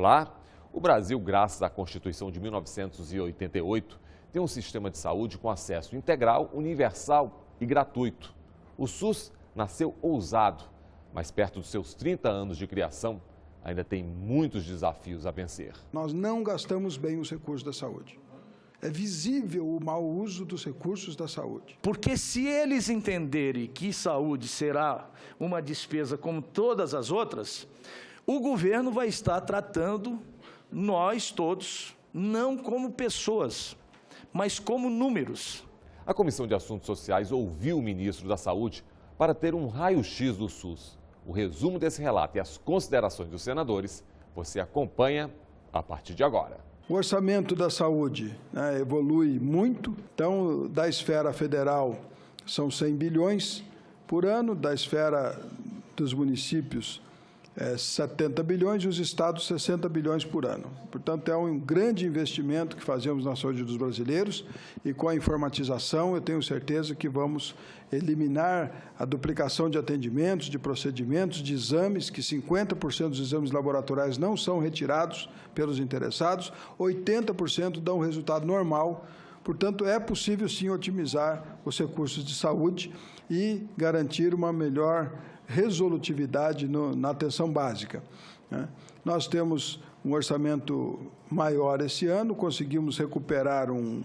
Olá! O Brasil, graças à Constituição de 1988, tem um sistema de saúde com acesso integral, universal e gratuito. O SUS nasceu ousado, mas perto dos seus 30 anos de criação, ainda tem muitos desafios a vencer. Nós não gastamos bem os recursos da saúde. É visível o mau uso dos recursos da saúde. Porque se eles entenderem que saúde será uma despesa como todas as outras, o governo vai estar tratando nós todos, não como pessoas, mas como números. A Comissão de Assuntos Sociais ouviu o ministro da Saúde para ter um raio-x do SUS. O resumo desse relato e as considerações dos senadores você acompanha a partir de agora. O orçamento da saúde evolui muito. Então, da esfera federal são 100 bilhões por ano, da esfera dos municípios 70 bilhões e os estados 60 bilhões por ano. Portanto, é um grande investimento que fazemos na saúde dos brasileiros e com a informatização eu tenho certeza que vamos eliminar a duplicação de atendimentos, de procedimentos, de exames, que 50% dos exames laboratoriais não são retirados pelos interessados, 80% dão resultado normal. Portanto, é possível sim otimizar os recursos de saúde e garantir uma melhor resolutividade na atenção básica. Nós temos um orçamento maior esse ano, conseguimos recuperar um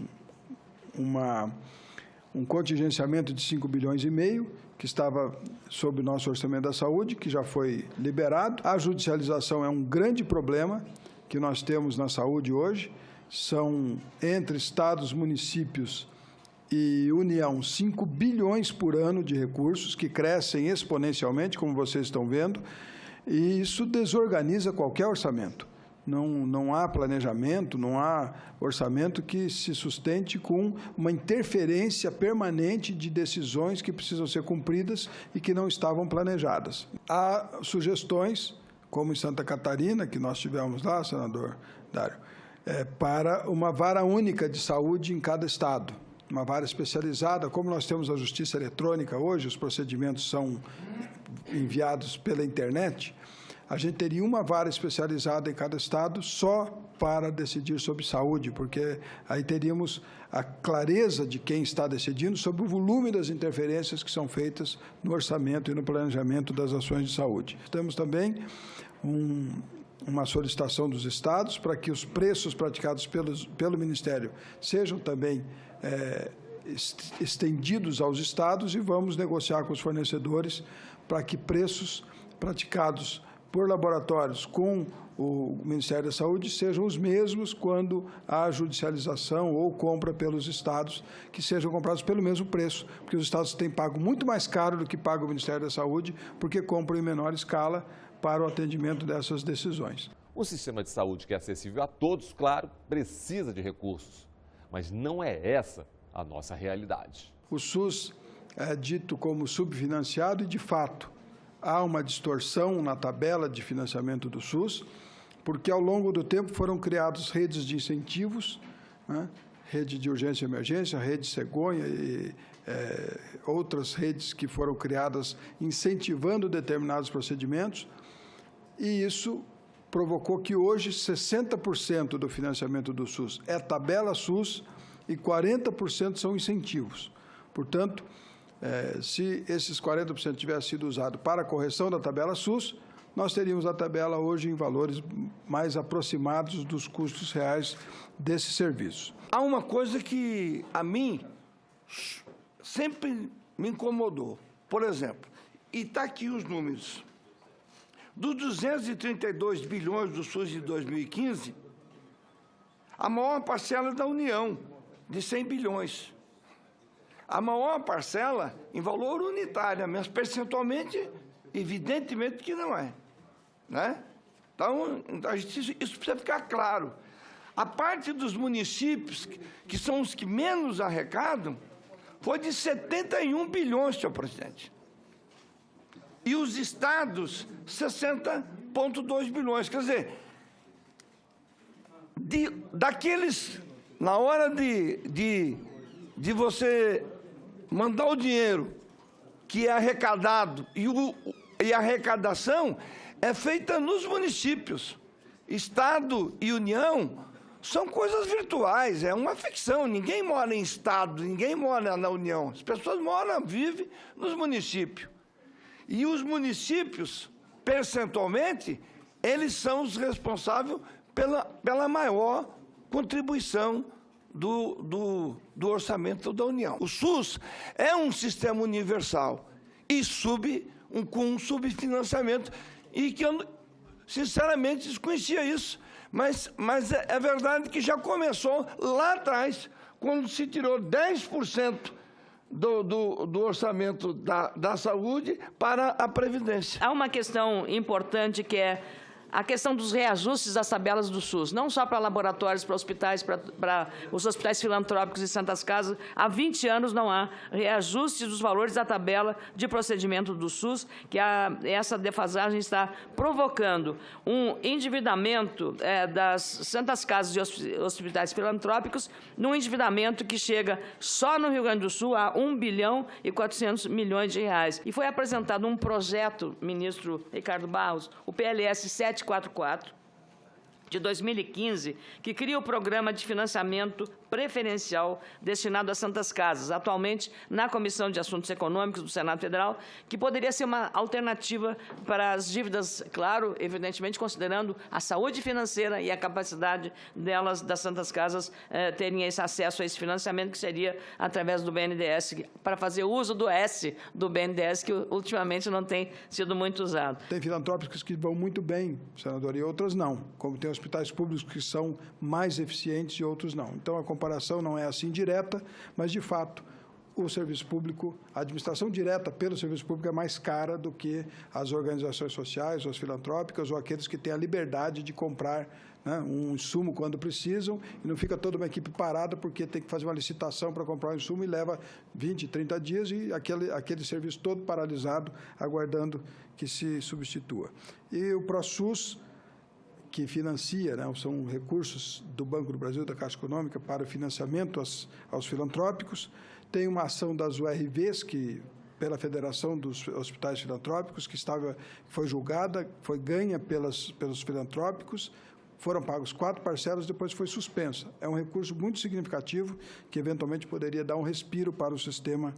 contingenciamento de 5 bilhões e meio, que estava sob o nosso orçamento da saúde, que já foi liberado. A judicialização é um grande problema que nós temos na saúde hoje. São, entre estados, municípios e União, 5 bilhões por ano de recursos, que crescem exponencialmente, como vocês estão vendo, e isso desorganiza qualquer orçamento. Não há planejamento, não há orçamento que se sustente com uma interferência permanente de decisões que precisam ser cumpridas e que não estavam planejadas. Há sugestões, como em Santa Catarina, que nós tivemos lá, senador Dário, para uma vara única de saúde em cada estado, uma vara especializada. Como nós temos a justiça eletrônica hoje, os procedimentos são enviados pela internet, a gente teria uma vara especializada em cada estado só para decidir sobre saúde, porque aí teríamos a clareza de quem está decidindo sobre o volume das interferências que são feitas no orçamento e no planejamento das ações de saúde. Temos também uma solicitação dos estados para que os preços praticados pelo Ministério sejam também estendidos aos estados e vamos negociar com os fornecedores para que preços praticados por laboratórios com o Ministério da Saúde sejam os mesmos quando há judicialização ou compra pelos estados, que sejam comprados pelo mesmo preço, porque os estados têm pago muito mais caro do que paga o Ministério da Saúde, porque compram em menor escala para o atendimento dessas decisões. O sistema de saúde, que é acessível a todos, claro, precisa de recursos, mas não é essa a nossa realidade. O SUS é dito como subfinanciado e, de fato, há uma distorção na tabela de financiamento do SUS, porque ao longo do tempo foram criadas redes de incentivos, rede de urgência e emergência, rede cegonha e outras redes que foram criadas incentivando determinados procedimentos, e isso provocou que hoje 60% do financiamento do SUS é tabela SUS e 40% são incentivos. Portanto, se esses 40% tivessem sido usados para a correção da tabela SUS, nós teríamos a tabela hoje em valores mais aproximados dos custos reais desse serviço. Há uma coisa que a mim sempre me incomodou. Por exemplo, e está aqui os números. Dos 232 bilhões do SUS de 2015, a maior parcela é da União, de 100 bilhões. A maior parcela em valor unitário, mas percentualmente, evidentemente que não é. Então, isso precisa ficar claro. A parte dos municípios, que são os que menos arrecadam, foi de 71 bilhões, senhor presidente. E os estados, 60,2 bilhões. Quer dizer, daqueles, na hora de você mandar o dinheiro que é arrecadado, e a arrecadação é feita nos municípios. Estado e União são coisas virtuais, é uma ficção. Ninguém mora em Estado, ninguém mora na União. As pessoas vivem nos municípios. E os municípios, percentualmente, eles são os responsáveis pela maior contribuição do orçamento da União. O SUS é um sistema universal e com um subfinanciamento, e que eu, sinceramente, desconhecia isso. Mas é verdade que já começou lá atrás, quando se tirou 10% do orçamento da saúde para a Previdência. Há uma questão importante que é a questão dos reajustes das tabelas do SUS, não só para laboratórios, para hospitais, para os hospitais filantrópicos e santas casas. Há 20 anos não há reajuste dos valores da tabela de procedimento do SUS, que essa defasagem está provocando um endividamento das santas casas e hospitais filantrópicos, num endividamento que chega só no Rio Grande do Sul a 1 bilhão e 400 milhões de reais. E foi apresentado um projeto, ministro Ricardo Barros, o PLS 744, de 2015, que cria o Programa de Financiamento Preferencial destinado às santas casas, atualmente na Comissão de Assuntos Econômicos do Senado Federal, que poderia ser uma alternativa para as dívidas, claro, evidentemente considerando a saúde financeira e a capacidade delas, das santas casas, terem esse acesso a esse financiamento, que seria através do BNDES, para fazer uso do S do BNDES, que ultimamente não tem sido muito usado. Tem filantrópicos que vão muito bem, senador, e outras não, como tem hospitais públicos que são mais eficientes e outros não. Então, a comparação não é assim direta, mas, de fato, o serviço público, a administração direta pelo serviço público é mais cara do que as organizações sociais, ou as filantrópicas, ou aqueles que têm a liberdade de comprar, né, um insumo quando precisam, e não fica toda uma equipe parada porque tem que fazer uma licitação para comprar um insumo e leva 20, 30 dias e aquele serviço todo paralisado, aguardando que se substitua. E o ProSUS, que financia, né, são recursos do Banco do Brasil, da Caixa Econômica, para o financiamento aos filantrópicos. Tem uma ação das URVs, pela Federação dos Hospitais Filantrópicos, que foi julgada, foi ganha pelos filantrópicos, foram pagos 4 parcelas, depois foi suspensa. É um recurso muito significativo que, eventualmente, poderia dar um respiro para o sistema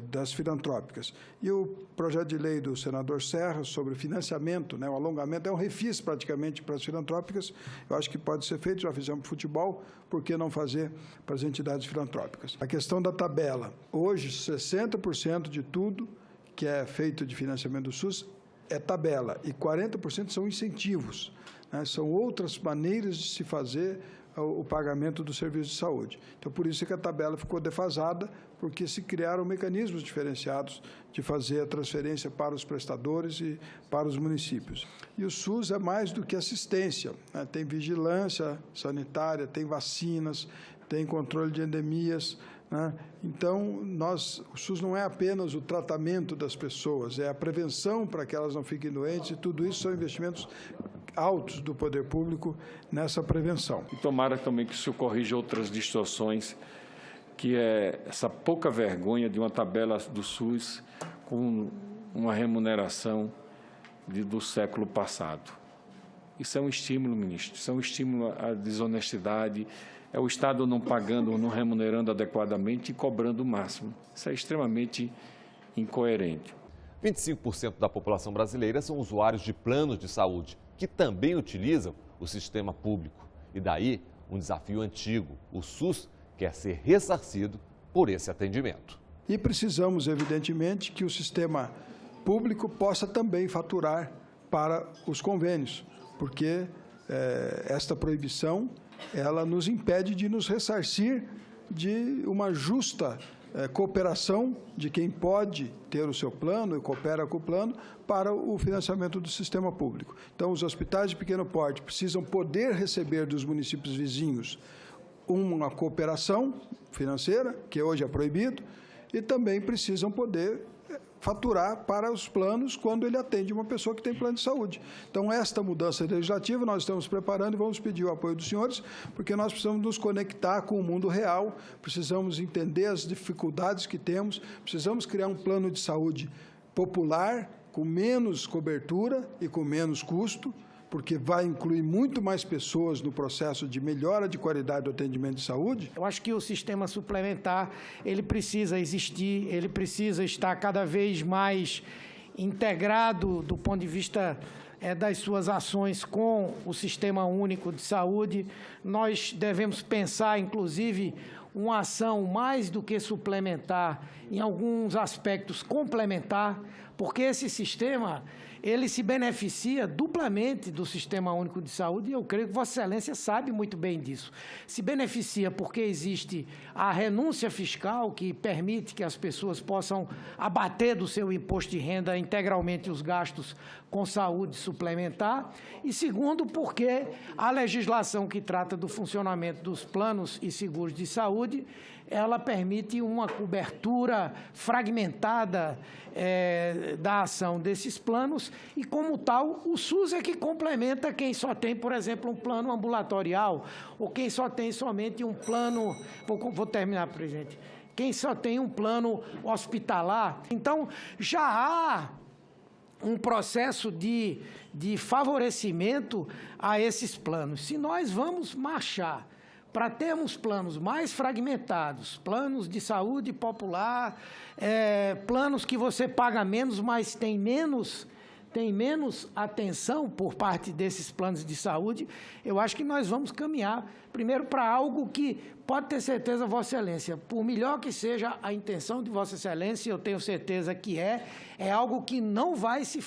das filantrópicas. E o projeto de lei do senador Serra sobre financiamento, né, o alongamento, é um refis praticamente para as filantrópicas. Eu acho que pode ser feito, já fizemos para o futebol, por que não fazer para as entidades filantrópicas? A questão da tabela. Hoje, 60% de tudo que é feito de financiamento do SUS é tabela, e 40% são incentivos, né, são outras maneiras de se fazer o pagamento do serviço de saúde. Então, por isso que a tabela ficou defasada, porque se criaram mecanismos diferenciados de fazer a transferência para os prestadores e para os municípios. E o SUS é mais do que assistência, né? Tem vigilância sanitária, tem vacinas, tem controle de endemias, né? Então, o SUS não é apenas o tratamento das pessoas, é a prevenção para que elas não fiquem doentes, e tudo isso são investimentos altos do poder público nessa prevenção. E tomara também que o senhor corrija outras distorções, que é essa pouca vergonha de uma tabela do SUS com uma remuneração do século passado. Isso é um estímulo, ministro, isso é um estímulo à desonestidade, é o Estado não pagando, não remunerando adequadamente e cobrando o máximo. Isso é extremamente incoerente. 25% da população brasileira são usuários de planos de saúde, que também utilizam o sistema público. E daí, um desafio antigo. O SUS quer ser ressarcido por esse atendimento. E precisamos, evidentemente, que o sistema público possa também faturar para os convênios, porque esta proibição, ela nos impede de nos ressarcir de uma justa cooperação de quem pode ter o seu plano e coopera com o plano para o financiamento do sistema público. Então, os hospitais de pequeno porte precisam poder receber dos municípios vizinhos uma cooperação financeira, que hoje é proibido, e também precisam poder faturar para os planos quando ele atende uma pessoa que tem plano de saúde. Então, esta mudança legislativa nós estamos preparando e vamos pedir o apoio dos senhores, porque nós precisamos nos conectar com o mundo real, precisamos entender as dificuldades que temos, precisamos criar um plano de saúde popular, com menos cobertura e com menos custo, porque vai incluir muito mais pessoas no processo de melhora de qualidade do atendimento de saúde. Eu acho que o sistema suplementar, ele precisa existir, ele precisa estar cada vez mais integrado do ponto de vista das suas ações com o Sistema Único de Saúde. Nós devemos pensar, inclusive, uma ação mais do que suplementar, em alguns aspectos complementar, porque esse sistema, ele se beneficia duplamente do Sistema Único de Saúde, e eu creio que Vossa Excelência sabe muito bem disso. Se beneficia porque existe a renúncia fiscal, que permite que as pessoas possam abater do seu imposto de renda integralmente os gastos com saúde suplementar, e segundo, porque a legislação que trata do funcionamento dos planos e seguros de saúde, ela permite uma cobertura fragmentada da ação desses planos e, como tal, o SUS é que complementa quem só tem, por exemplo, um plano ambulatorial ou quem só tem somente um plano... Vou terminar, presidente. Quem só tem um plano hospitalar. Então, já há um processo de favorecimento a esses planos. Se nós vamos marchar para termos planos mais fragmentados, planos de saúde popular, planos que você paga menos, mas tem menos atenção por parte desses planos de saúde, eu acho que nós vamos caminhar, primeiro, para algo que pode ter certeza, Vossa Excelência, por melhor que seja a intenção de Vossa Excelência, eu tenho certeza que é algo que não vai se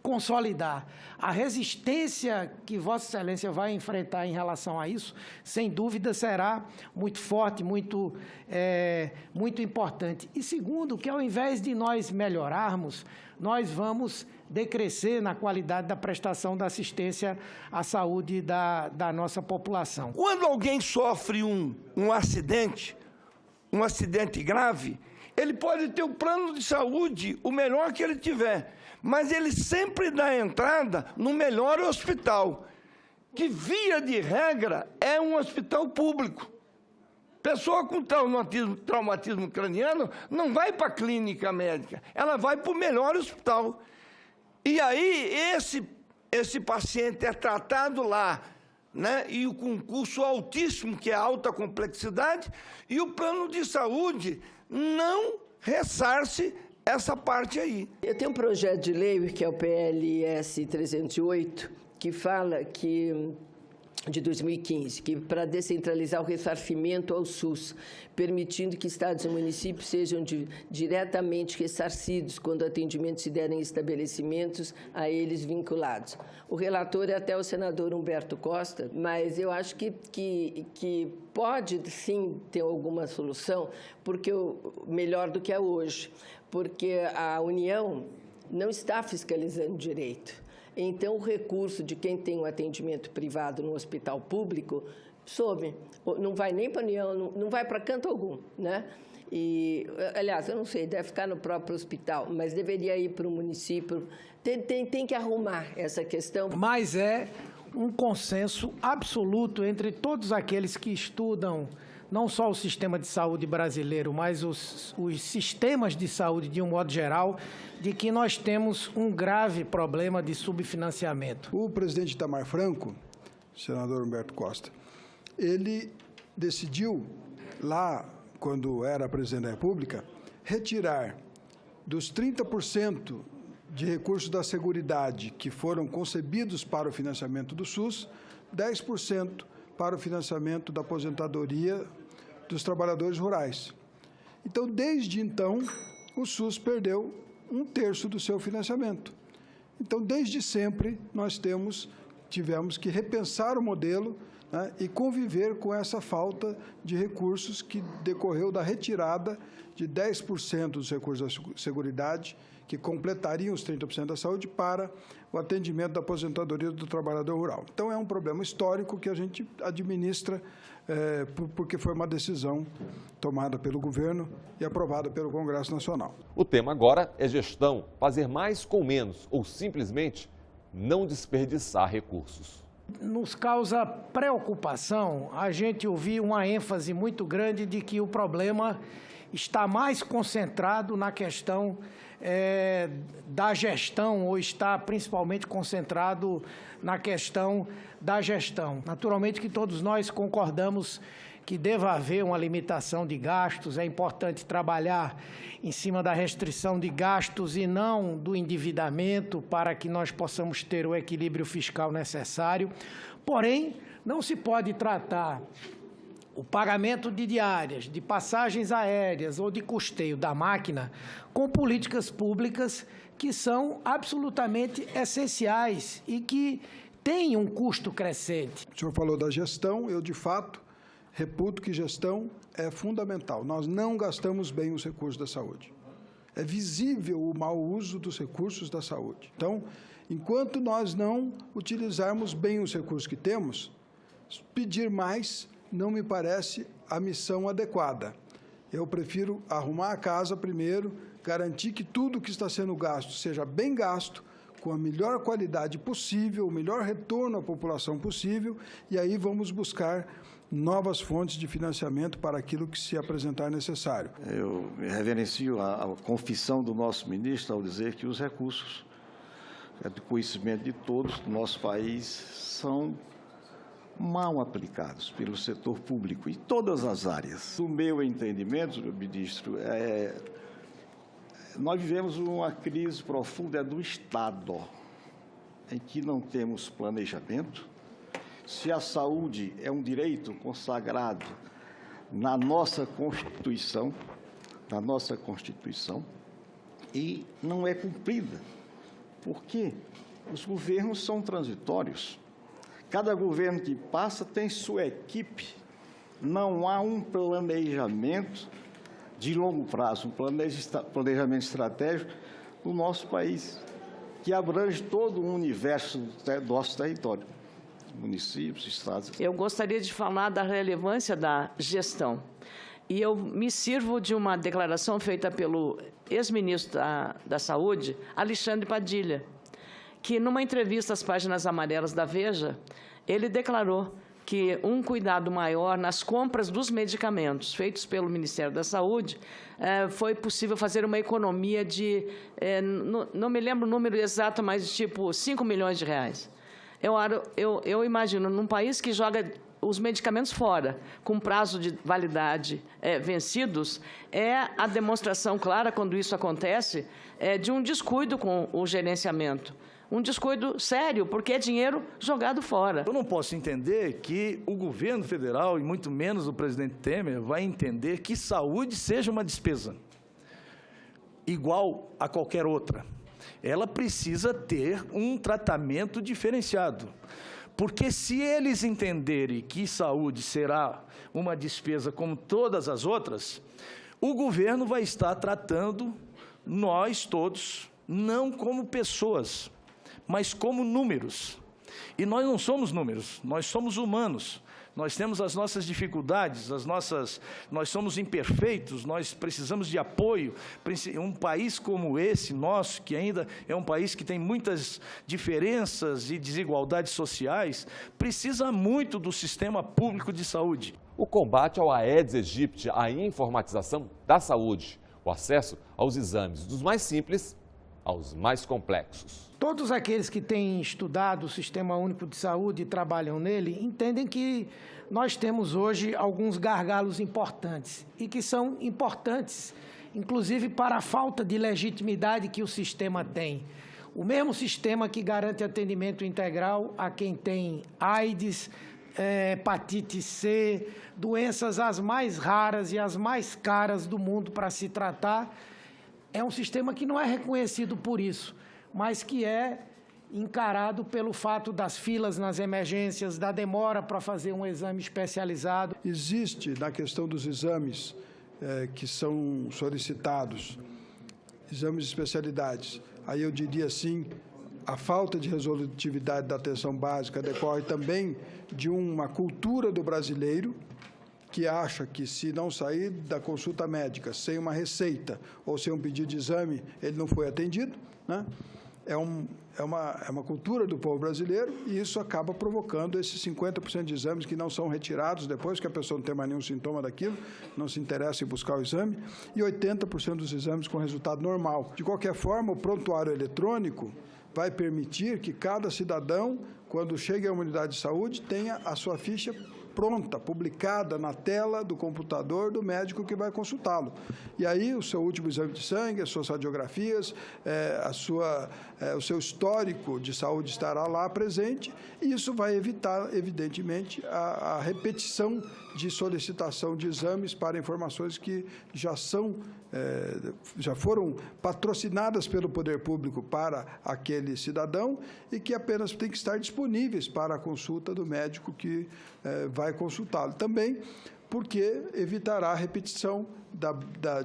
consolidar. A resistência que Vossa Excelência vai enfrentar em relação a isso, sem dúvida, será muito forte, muito importante. E segundo, que ao invés de nós melhorarmos, nós vamos decrescer na qualidade da prestação da assistência à saúde da nossa população. Quando alguém sofre um acidente grave, ele pode ter o plano de saúde, o melhor que ele tiver, mas ele sempre dá entrada no melhor hospital, que, via de regra, é um hospital público. Pessoa com traumatismo craniano não vai para a clínica médica, ela vai para o melhor hospital. E aí, esse paciente é tratado lá, né? E com um custo altíssimo, que é alta complexidade, e o plano de saúde não ressarce essa parte aí. Eu tenho um projeto de lei, que é o PLS 308, que fala de 2015, que para descentralizar o ressarcimento ao SUS, permitindo que estados e municípios sejam diretamente ressarcidos quando atendimentos se derem em estabelecimentos a eles vinculados. O relator é até o senador Humberto Costa, mas eu acho que pode, sim, ter alguma solução, porque melhor do que é hoje, porque a União não está fiscalizando direito. Então, o recurso de quem tem um atendimento privado no hospital público some, não vai nem para a União, não vai para canto algum, né? E, aliás, eu não sei, deve ficar no próprio hospital, mas deveria ir para o município. Tem que arrumar essa questão. Mas é um consenso absoluto entre todos aqueles que estudam não só o sistema de saúde brasileiro, mas os sistemas de saúde de um modo geral, de que nós temos um grave problema de subfinanciamento. O presidente Itamar Franco, senador Humberto Costa, ele decidiu, lá quando era presidente da República, retirar dos 30% de recursos da Seguridade que foram concebidos para o financiamento do SUS, 10% para o financiamento da aposentadoria dos trabalhadores rurais. Então, desde então, o SUS perdeu 1/3 do seu financiamento. Então, desde sempre, nós tivemos que repensar o modelo, né, e conviver com essa falta de recursos que decorreu da retirada de 10% dos recursos da Seguridade, que completariam os 30% da saúde, para o atendimento da aposentadoria do trabalhador rural. Então, é um problema histórico que a gente administra, porque foi uma decisão tomada pelo governo e aprovada pelo Congresso Nacional. O tema agora é gestão, fazer mais com menos ou simplesmente não desperdiçar recursos. Nos causa preocupação a gente ouvir uma ênfase muito grande de que o problema está mais concentrado na questão da gestão, ou está principalmente concentrado na questão da gestão. Naturalmente que todos nós concordamos que deva haver uma limitação de gastos, é importante trabalhar em cima da restrição de gastos e não do endividamento para que nós possamos ter o equilíbrio fiscal necessário. Porém, não se pode tratar o pagamento de diárias, de passagens aéreas ou de custeio da máquina com políticas públicas que são absolutamente essenciais e que têm um custo crescente. O senhor falou da gestão, eu, de fato, reputo que gestão é fundamental. Nós não gastamos bem os recursos da saúde. É visível o mau uso dos recursos da saúde. Então, enquanto nós não utilizarmos bem os recursos que temos, pedir mais não me parece a missão adequada. Eu prefiro arrumar a casa primeiro, garantir que tudo que está sendo gasto seja bem gasto, com a melhor qualidade possível, o melhor retorno à população possível, e aí vamos buscar novas fontes de financiamento para aquilo que se apresentar necessário. Eu reverencio a confissão do nosso ministro ao dizer que os recursos do conhecimento de todos do nosso país são mal aplicados pelo setor público em todas as áreas. No meu entendimento, ministro, nós vivemos uma crise profunda do Estado, em que não temos planejamento. Se a saúde é um direito consagrado na nossa Constituição, e não é cumprida, porque os governos são transitórios. Cada governo que passa tem sua equipe, não há um planejamento de longo prazo, um planejamento estratégico no nosso país, que abrange todo o universo do nosso território, municípios, estados. Eu gostaria de falar da relevância da gestão. E eu me sirvo de uma declaração feita pelo ex-ministro da Saúde, Alexandre Padilha, que, numa entrevista às páginas amarelas da Veja, ele declarou que um cuidado maior nas compras dos medicamentos feitos pelo Ministério da Saúde foi possível fazer uma economia de, não me lembro o número exato, mas tipo 5 milhões de reais. Eu imagino, num país que joga os medicamentos fora, com prazo de validade vencidos, é a demonstração clara, quando isso acontece, de um descuido com o gerenciamento. Um descuido sério, porque é dinheiro jogado fora. Eu não posso entender que o governo federal, e muito menos o presidente Temer, vai entender que saúde seja uma despesa igual a qualquer outra. Ela precisa ter um tratamento diferenciado. Porque se eles entenderem que saúde será uma despesa como todas as outras, o governo vai estar tratando nós todos, não como pessoas, mas como números. E nós não somos números, nós somos humanos. Nós temos as nossas dificuldades, nós somos imperfeitos, nós precisamos de apoio. Um país como esse, nosso, que ainda é um país que tem muitas diferenças e desigualdades sociais, precisa muito do sistema público de saúde. O combate ao Aedes aegypti, a informatização da saúde, o acesso aos exames dos mais simples aos mais complexos. Todos aqueles que têm estudado o Sistema Único de Saúde e trabalham nele entendem que nós temos hoje alguns gargalos importantes e que são importantes, inclusive para a falta de legitimidade que o sistema tem. O mesmo sistema que garante atendimento integral a quem tem AIDS, hepatite C, doenças as mais raras e as mais caras do mundo para se tratar, é um sistema que não é reconhecido por isso, mas que é encarado pelo fato das filas nas emergências, da demora para fazer um exame especializado. Existe, na questão dos exames que são solicitados, exames de especialidades, aí eu diria assim, a falta de resolutividade da atenção básica decorre também de uma cultura do brasileiro, que acha que se não sair da consulta médica sem uma receita ou sem um pedido de exame, ele não foi atendido, né? é uma cultura do povo brasileiro e isso acaba provocando esses 50% de exames que não são retirados depois que a pessoa não tem mais nenhum sintoma daquilo, não se interessa em buscar o exame, e 80% dos exames com resultado normal. De qualquer forma, o prontuário eletrônico vai permitir que cada cidadão, quando chegue à unidade de saúde, tenha a sua ficha pronta, publicada na tela do computador do médico que vai consultá-lo. E aí o seu último exame de sangue, as suas radiografias, o seu histórico de saúde estará lá presente, e isso vai evitar, evidentemente, a repetição de solicitação de exames para informações que já foram patrocinadas pelo poder público para aquele cidadão e que apenas têm que estar disponíveis para a consulta do médico que vai consultá-lo. Também porque evitará a repetição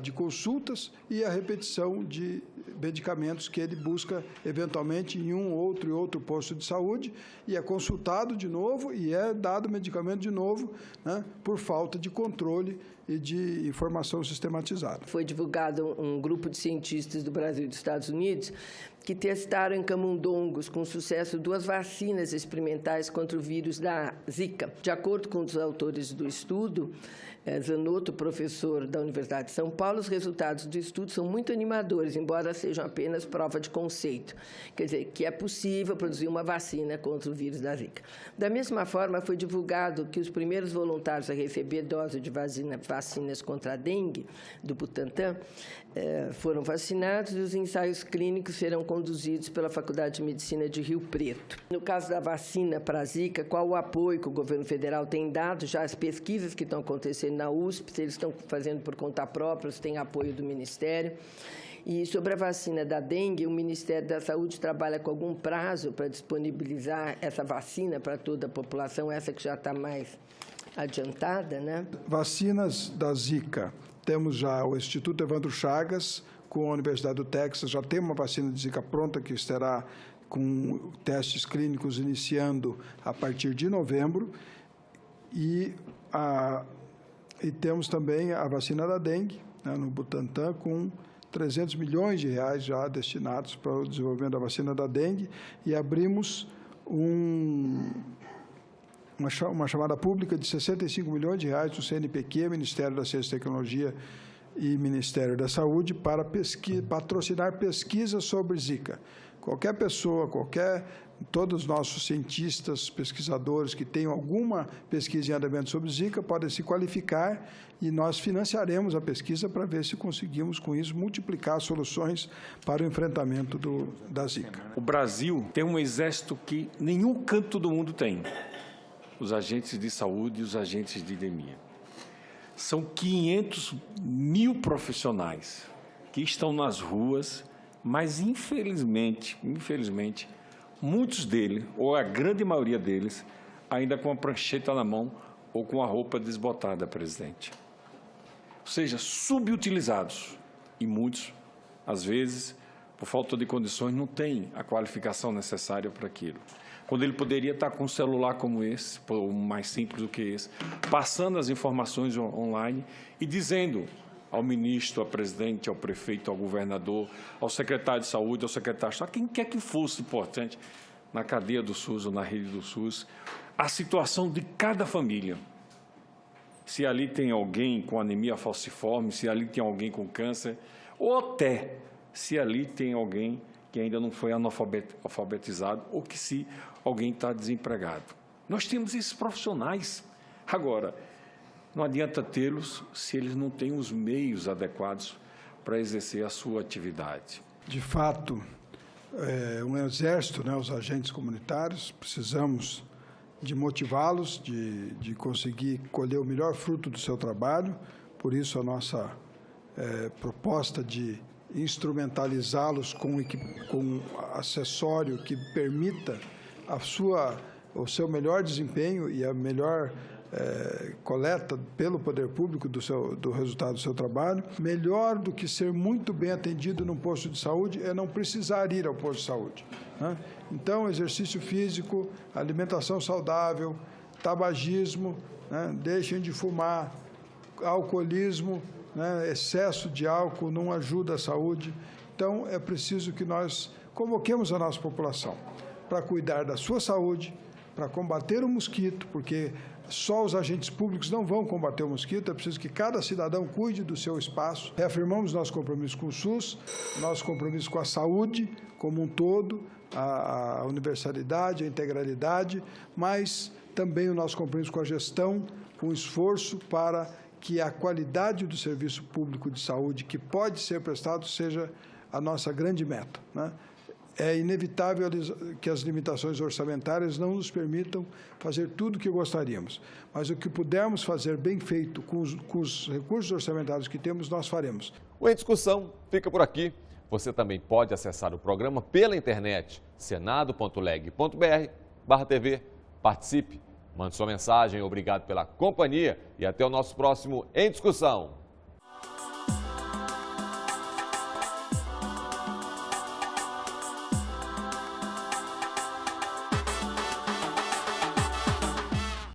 de consultas e a repetição de medicamentos que ele busca eventualmente em um outro e outro posto de saúde, e é consultado de novo e é dado medicamento de novo, né, por falta de controle e de informação sistematizada. Foi divulgado um grupo de cientistas do Brasil e dos Estados Unidos que testaram em camundongos com sucesso 2 vacinas experimentais contra o vírus da Zika. De acordo com os autores do estudo, Zanotto, professor da Universidade de São Paulo, os resultados do estudo são muito animadores, embora sejam apenas prova de conceito. Quer dizer, que é possível produzir uma vacina contra o vírus da Zika. Da mesma forma, foi divulgado que os primeiros voluntários a receber dose de vacinas contra a dengue, do Butantan, foram vacinados e os ensaios clínicos serão conduzidos pela Faculdade de Medicina de Rio Preto. No caso da vacina para a Zika, qual o apoio que o governo federal tem dado? Já as pesquisas que estão acontecendo na USP, se eles estão fazendo por conta própria, se tem apoio do Ministério. E sobre a vacina da dengue, o Ministério da Saúde trabalha com algum prazo para disponibilizar essa vacina para toda a população, essa que já está mais adiantada, né? Vacinas da Zika. Temos já o Instituto Evandro Chagas, com a Universidade do Texas, já tem uma vacina de Zika pronta que estará com testes clínicos iniciando a partir de novembro. E temos também a vacina da dengue, né, no Butantan, com 300 milhões de reais já destinados para o desenvolvimento da vacina da dengue, e abrimos uma chamada pública de 65 milhões de reais do CNPq, Ministério da Ciência e Tecnologia e Ministério da Saúde, para patrocinar pesquisas sobre Zika. Qualquer pessoa, todos os nossos cientistas, pesquisadores que tenham alguma pesquisa em andamento sobre Zika podem se qualificar e nós financiaremos a pesquisa para ver se conseguimos, com isso, multiplicar soluções para o enfrentamento da Zika. O Brasil tem um exército que nenhum canto do mundo tem: os agentes de saúde e os agentes de endemia. São 500 mil profissionais que estão nas ruas, mas, infelizmente, muitos deles, ou a grande maioria deles, ainda com a prancheta na mão ou com a roupa desbotada, presidente. Ou seja, subutilizados. E muitos, às vezes, por falta de condições, não têm a qualificação necessária para aquilo. Quando ele poderia estar com um celular como esse, ou mais simples do que esse, passando as informações online e dizendo ao ministro, ao presidente, ao prefeito, ao governador, ao secretário de saúde, ao secretário de Estado, quem quer que fosse importante na cadeia do SUS ou na rede do SUS, a situação de cada família. Se ali tem alguém com anemia falciforme, se ali tem alguém com câncer, ou até se ali tem alguém que ainda não foi alfabetizado ou que se alguém está desempregado. Nós temos esses profissionais. Agora, não adianta tê-los se eles não têm os meios adequados para exercer a sua atividade. De fato, um exército, né, os agentes comunitários, precisamos de motivá-los, de conseguir colher o melhor fruto do seu trabalho. Por isso, a nossa proposta de instrumentalizá-los com acessório que permita o seu melhor desempenho e a melhor coleta pelo poder público do resultado do seu trabalho. Melhor do que ser muito bem atendido num posto de saúde é não precisar ir ao posto de saúde, né? Então, exercício físico, alimentação saudável, tabagismo, né? Deixem de fumar, alcoolismo, né? Excesso de álcool não ajuda a saúde. Então, é preciso que nós convoquemos a nossa população para cuidar da sua saúde, para combater o mosquito, porque só os agentes públicos não vão combater o mosquito, é preciso que cada cidadão cuide do seu espaço. Reafirmamos nosso compromisso com o SUS, nosso compromisso com a saúde como um todo, a universalidade, a integralidade, mas também o nosso compromisso com a gestão, com o esforço para que a qualidade do serviço público de saúde que pode ser prestado seja a nossa grande meta, né? É inevitável que as limitações orçamentárias não nos permitam fazer tudo o que gostaríamos, mas o que pudermos fazer bem feito com os recursos orçamentários que temos, nós faremos. O Em Discussão fica por aqui. Você também pode acessar o programa pela internet, senado.leg.br/TV. Participe, mande sua mensagem, obrigado pela companhia e até o nosso próximo Em Discussão.